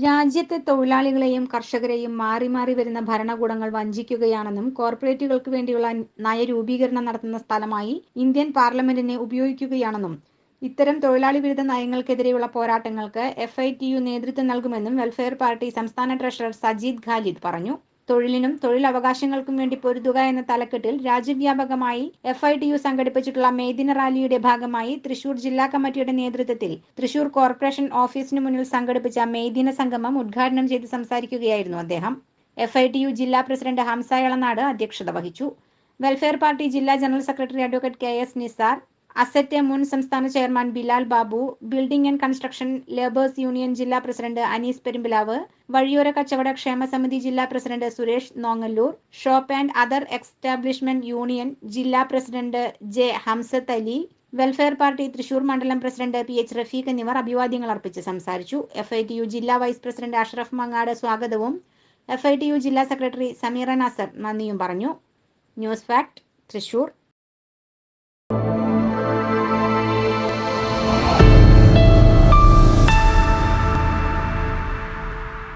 രാജ്യത്തെ തൊഴിലാളികളെയും കർഷകരെയും മാറി മാറി വരുന്ന ഭരണകൂടങ്ങൾ വഞ്ചിക്കുകയാണെന്നും കോർപ്പറേറ്റുകൾക്ക് വേണ്ടിയുള്ള നയരൂപീകരണം നടത്തുന്ന സ്ഥലമായി ഇന്ത്യൻ പാർലമെന്റിനെ ഉപയോഗിക്കുകയാണെന്നും ഇത്തരം തൊഴിലാളി വിരുദ്ധ നയങ്ങൾക്കെതിരെയുള്ള പോരാട്ടങ്ങൾക്ക് FITU നേതൃത്വം നൽകുമെന്നും വെൽഫെയർ പാർട്ടി സംസ്ഥാന ട്രഷറർ സജീദ് ഖാലിദ് പറഞ്ഞു. തൊഴിലിനും തൊഴിലവകാശങ്ങൾക്കും വേണ്ടി പൊരുതുക എന്ന തലക്കെട്ടിൽ രാജ്യവ്യാപകമായി FITU സംഘടിപ്പിച്ചിട്ടുള്ള മെയ്ദിന റാലിയുടെ ഭാഗമായി തൃശൂർ ജില്ലാ കമ്മിറ്റിയുടെ നേതൃത്വത്തിൽ തൃശൂർ കോർപ്പറേഷൻ ഓഫീസിനു മുന്നിൽ സംഘടിപ്പിച്ച മെയ്ദിന സംഗമം ഉദ്ഘാടനം ചെയ്ത് സംസാരിക്കുകയായിരുന്നു അദ്ദേഹം. FITU ജില്ലാ പ്രസിഡന്റ് ഹംസ എളനാട് അധ്യക്ഷത വഹിച്ചു. വെൽഫെയർ പാർട്ടി ജില്ലാ general secretary advocate KS Nisar, അസറ്റ് മുൻ സംസ്ഥാന chairman Bilal Babu, building and construction labours union ജില്ലാ പ്രസിഡന്റ് അനീസ് പെരുമ്പിലാവ്, വഴിയോര കച്ചവട ക്ഷേമ സമിതി ജില്ലാ പ്രസിഡന്റ് Suresh Nongallur, shop and other establishment union ജില്ലാ president J Hamzath Ali, welfare party Thrissur മണ്ഡലം പ്രസിഡന്റ് PH റഫീഖ് എന്നിവർ അഭിവാദ്യങ്ങൾ അർപ്പിച്ച് സംസാരിച്ചു. FITU ജില്ലാ വൈസ് പ്രസിഡന്റ് അഷ്റഫ് മങ്ങാട് സ്വാഗതവും FITU ജില്ലാ സെക്രട്ടറി സമീറ നാസർ നന്ദിയും പറഞ്ഞു. News fact, Thrissur.